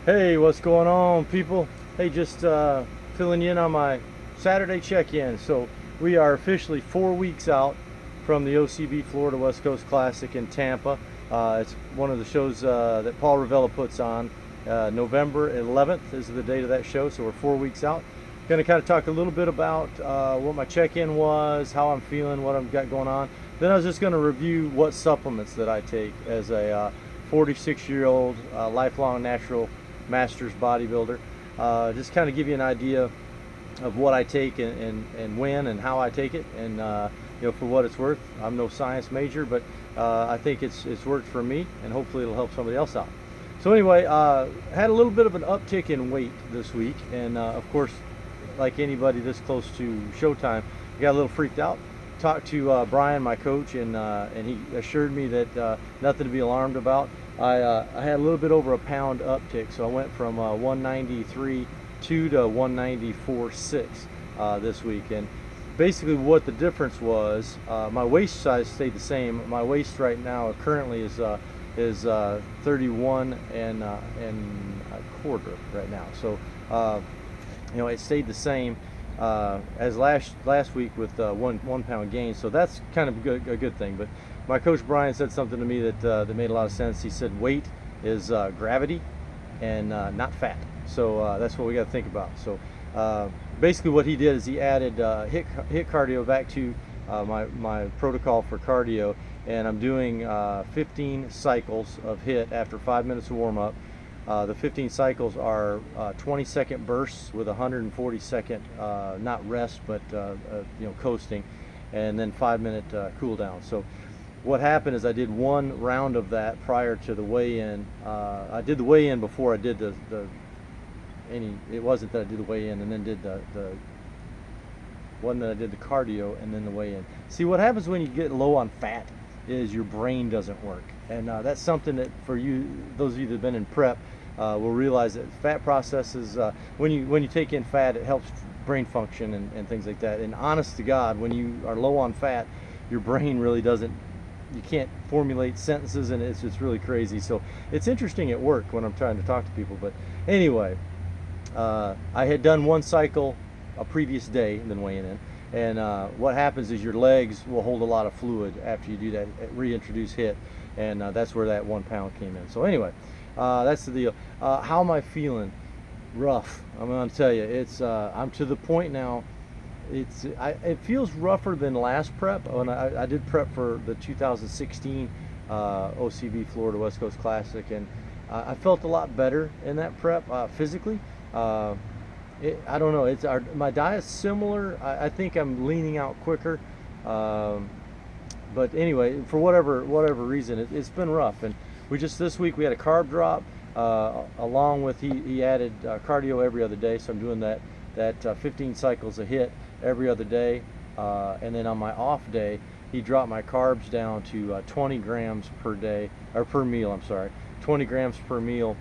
Hey, what's going on, people? Hey, just filling you in on my Saturday check-in. So we are officially 4 weeks out from the OCB Florida West Coast Classic in Tampa. It's one of the shows that Paul Ravella puts on. November 11th is the date of that show, so we're 4 weeks out. Going to kind of talk a little bit about what my check-in was, how I'm feeling, what I've got going on. Then I was just going to review what supplements that I take as a 46-year-old lifelong natural masters bodybuilder. Just kind of give you an idea of what I take and when and how I take it, and you know, for what it's worth. I'm no science major, but I think it's worked for me, and hopefully it'll help somebody else out. So anyway, had a little bit of an uptick in weight this week, and of course, like anybody this close to showtime, I got a little freaked out. Talked to Brian, my coach, and he assured me that nothing to be alarmed about. I had a little bit over a pound uptick, so I went from 193.2 to 194.6 this week. And basically what the difference was, my waist size stayed the same. My waist right now currently is 31 and a quarter right now. So you know, it stayed the same as last week with one pound gain, so that's kind of a good thing. But my coach Brian said something to me that made a lot of sense. He said weight is gravity and not fat, so that's what we got to think about. So basically what he did is he added hit cardio back to my protocol for cardio, and I'm doing 15 cycles of hit after 5 minutes of warm-up. The 15 cycles are 20-second bursts with 140-second not rest, but you know, coasting, and then 5-minute cool down. So what happened is I did one round of that prior to the weigh-in. I did the weigh-in before I did it wasn't that I did the weigh-in and then did wasn't that I did the cardio and then the weigh-in. See, what happens when you get low on fat is your brain doesn't work, and that's something that for you, those of you that have been in prep, will realize that fat processes, when you take in fat, it helps brain function and things like that. And honest to God, when you are low on fat, your brain really doesn't, you can't formulate sentences, and it's really crazy. So it's interesting at work when I'm trying to talk to people. But anyway, I had done one cycle a previous day and then weighing in. And what happens is your legs will hold a lot of fluid after you do that, reintroduce hit, and that's where that 1 pound came in. So anyway, that's the deal. How am I feeling? Rough. I'm going to tell you, it's I'm to the point now. It feels rougher than last prep. When I did prep for the 2016 OCB Florida West Coast Classic, and I felt a lot better in that prep physically. I don't know, my diet's similar. I think I'm leaning out quicker, but anyway, for whatever reason, it's been rough. And this week we had a carb drop, along with he added cardio every other day, so I'm doing that 15 cycles a hit every other day, and then on my off day he dropped my carbs down to 20 grams per day, or per meal, I'm sorry, 20 grams per meal,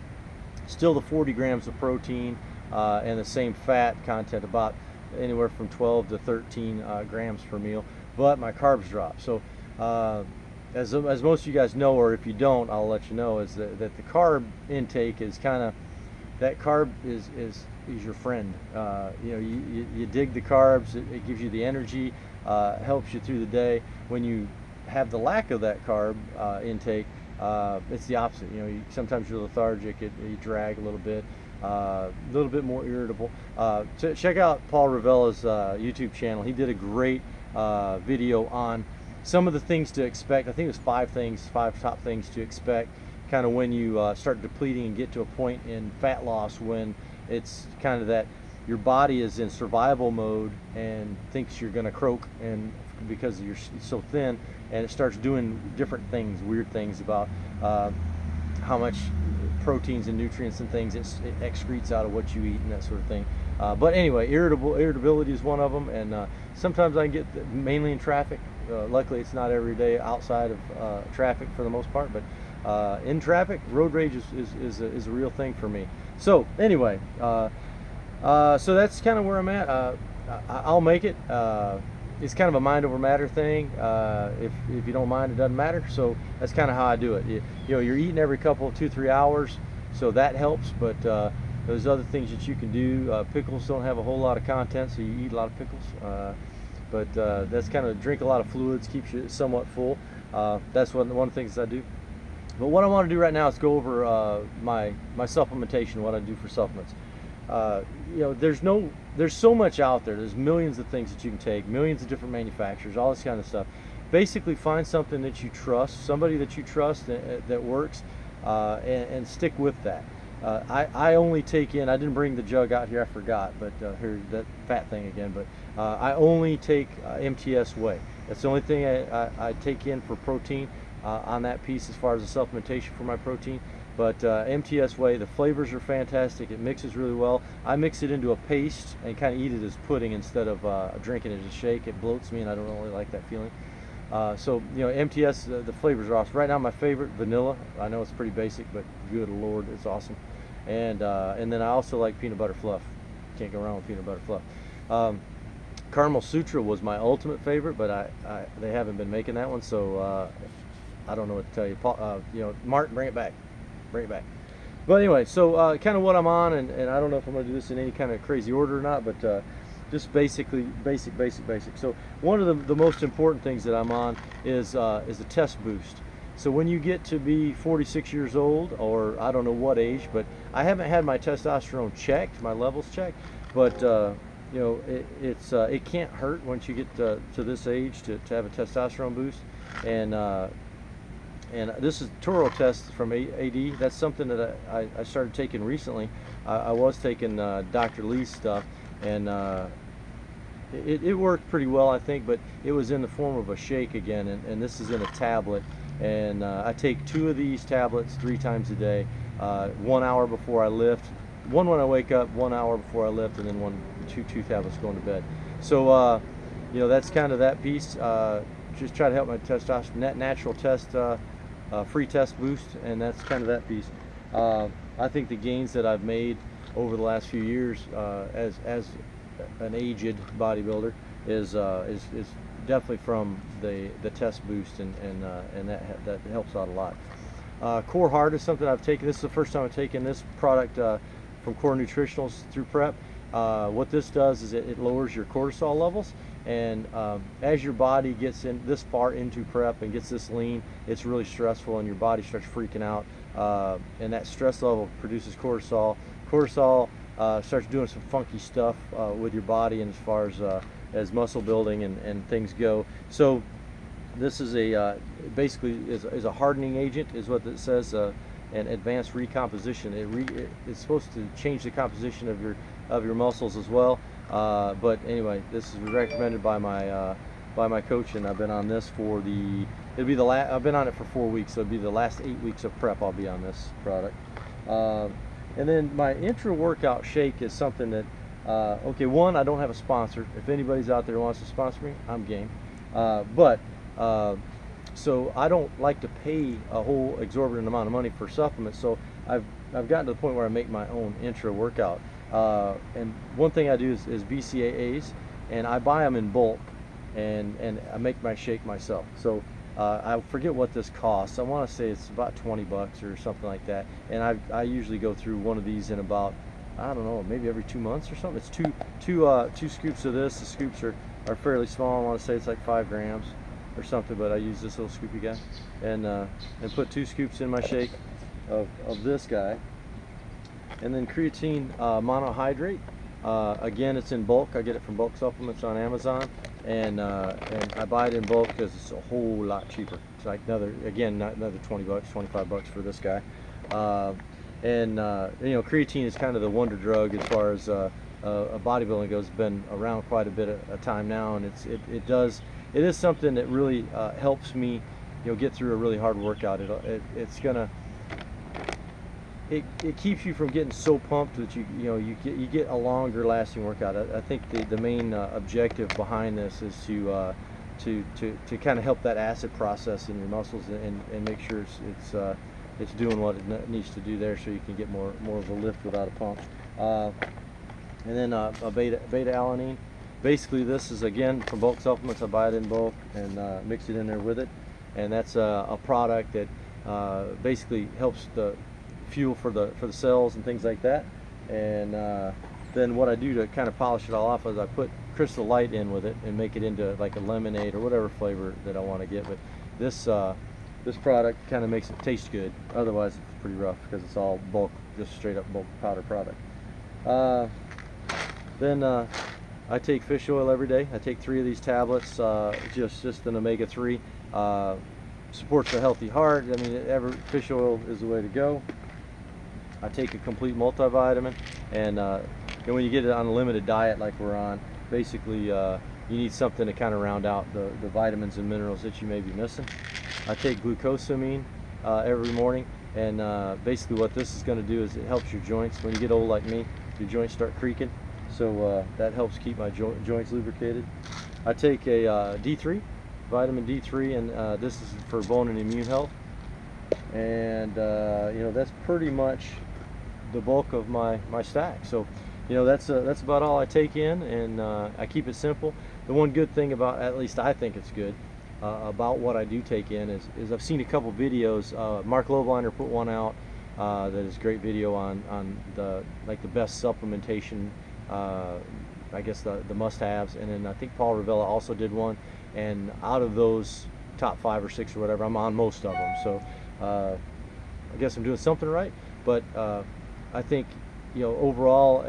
still the 40 grams of protein, and the same fat content, about anywhere from 12 to 13 grams per meal, but my carbs drop. So as most of you guys know, or if you don't, I'll let you know, is that the carb intake is kind of, that carb is your friend. You know, you dig the carbs, it gives you the energy, helps you through the day. When you have the lack of that carb intake, it's the opposite. You know, sometimes you're lethargic, you drag a little bit more irritable. Check out Paul Ravella's YouTube channel. He did a great video on some of the things to expect. I think it was 5 top things to expect, kind of when you start depleting and get to a point in fat loss when it's kind of that your body is in survival mode and thinks you're going to croak, and because you're so thin, and it starts doing different things, weird things about how much proteins and nutrients and things it excretes out of what you eat and that sort of thing. But anyway, irritability is one of them, and sometimes I get mainly in traffic. Luckily, it's not every day outside of traffic for the most part, but in traffic, road rage is a real thing for me. So anyway, so that's kind of where I'm at. I'll make it. It's kind of a mind over matter thing. If you don't mind, it doesn't matter. So that's kind of how I do it. You know, you're eating every couple 2-3 hours, so that helps. But there's other things that you can do. Pickles don't have a whole lot of content, so you eat a lot of pickles. But that's kind of drink a lot of fluids, keeps you somewhat full. That's one of the things I do. But what I want to do right now is go over my supplementation, what I do for supplements. You know, there's so much out there. There's millions of things that you can take, millions of different manufacturers, all this kind of stuff. Basically, find something that you trust, somebody that you trust that works, and stick with that. I only take in, I didn't bring the jug out here, I forgot, but here's that fat thing again, but I only take MTS whey. That's the only thing I take in for protein on that piece as far as the supplementation for my protein. But MTS whey, the flavors are fantastic, it mixes really well. I mix it into a paste and kind of eat it as pudding instead of drinking it as a shake. It bloats me and I don't really like that feeling. So, you know, MTS, the flavors are awesome. Right now my favorite, vanilla. I know it's pretty basic, but good Lord, it's awesome. And then I also like peanut butter fluff. Can't go wrong with peanut butter fluff. Caramel Sutra was my ultimate favorite, but they haven't been making that one, so I don't know what to tell you. Paul, you know, Mark, bring it back. Bring it back. But anyway, so kind of what I'm on, and I don't know if I'm going to do this in any kind of crazy order or not, but just basically basic. So one of the most important things that I'm on is a test boost. So when you get to be 46 years old, or I don't know what age, but I haven't had my testosterone checked, my levels checked, but you know, it can't hurt once you get to this age to have a testosterone boost. And this is Toro test from AD. That's something that I started taking recently. I was taking Dr. Lee's stuff, and it worked pretty well, I think, but it was in the form of a shake again, and this is in a tablet. And I take 2 of these tablets 3 times a day, 1 hour before I lift, one when I wake up, 1 hour before I lift, and then two tablets going to bed. So you know, that's kind of that piece. Just try to help my testosterone, natural test, free test boost, and that's kind of that piece. I think the gains that I've made over the last few years as an aged bodybuilder is definitely from the test boost, and that helps out a lot. Core Hard is something I've taken. This is the first time I've taken this product from Core Nutritionals through prep. What this does is it lowers your cortisol levels, and as your body gets in this far into prep and gets this lean, it's really stressful and your body starts freaking out, and that stress level produces cortisol. Cortisol starts doing some funky stuff with your body, and as muscle building and things go. So this is basically is a hardening agent, is what it says, and advanced recomposition. It's supposed to change the composition of your muscles as well. But anyway, this is recommended by my coach, and I've been on this for I've been on it for 4 weeks, so it'll be the last 8 weeks of prep I'll be on this product. And then my intra workout shake is something that okay, one, I don't have a sponsor. If anybody's out there who wants to sponsor me, I'm game. So I don't like to pay a whole exorbitant amount of money for supplements. So I've gotten to the point where I make my own intra workout. And one thing I do is BCAAs, and I buy them in bulk, and I make my shake myself. So I forget what this costs. I want to say it's about 20 bucks or something like that. And I usually go through one of these in about, I don't know, maybe every 2 months or something. It's two scoops of this. The scoops are fairly small. I want to say it's like 5 grams or something, but I use this little scoopy guy, and put 2 scoops in my shake of this guy. And then creatine monohydrate. Again, it's in bulk. I get it from Bulk Supplements on Amazon, and I buy it in bulk because it's a whole lot cheaper. It's like another 20 bucks, 25 bucks for this guy. You know, creatine is kind of the wonder drug as far as bodybuilding goes. It's been around quite a bit of time now, and it is something that really helps me, you know, get through a really hard workout. It keeps you from getting so pumped that you get a longer lasting workout. I think the main objective behind this is to kind of help that acid process in your muscles and make sure it's doing what it needs to do there, so you can get more of a lift without a pump. And then a beta alanine. Basically, this is again from Bulk Supplements. I buy it in bulk and mix it in there with it, and that's a product that basically helps fuel for the cells and things like that. And then what I do to kind of polish it all off is I put Crystal Light in with it and make it into like a lemonade or whatever flavor that I want to get. But this product kind of makes it taste good. Otherwise it's pretty rough because it's all bulk, just straight up bulk powder product. Then I take fish oil every day. I take 3 of these tablets, just an omega-3. Supports a healthy heart. I mean, fish oil is the way to go. I take a complete multivitamin, and when you get it on a limited diet like we're on, basically you need something to kind of round out the vitamins and minerals that you may be missing. I take glucosamine every morning, and basically what this is going to do is it helps your joints. When you get old like me, your joints start creaking, so that helps keep my joints lubricated. I take a D3, vitamin D3, and this is for bone and immune health. And that's pretty much the bulk of my stack. So that's about all I take in, and I keep it simple. The one good thing about, at least I think it's good about what I do take in is I've seen a couple videos. Mark Lobliner put one out that is a great video on the best supplementation, I guess the must-haves, and then I think Paul Ravella also did one, and out of those top 5 or 6 or whatever, I'm on most of them. So I guess I'm doing something right. But I think overall,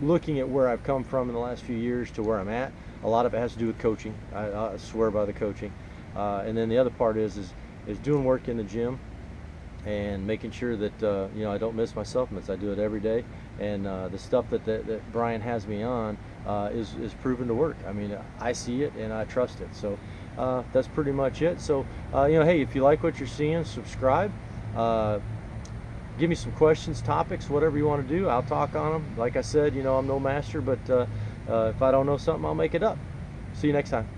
looking at where I've come from in the last few years to where I'm at, a lot of it has to do with coaching. I swear by the coaching. And then the other part is doing work in the gym and making sure that I don't miss my supplements. I do it every day, and the stuff that Brian has me on is proven to work. I mean, I see it and I trust it. So that's pretty much it. So hey, if you like what you're seeing, subscribe. Give me some questions, topics, whatever you want to do. I'll talk on them. Like I said, I'm no master, but if I don't know something, I'll make it up. See you next time.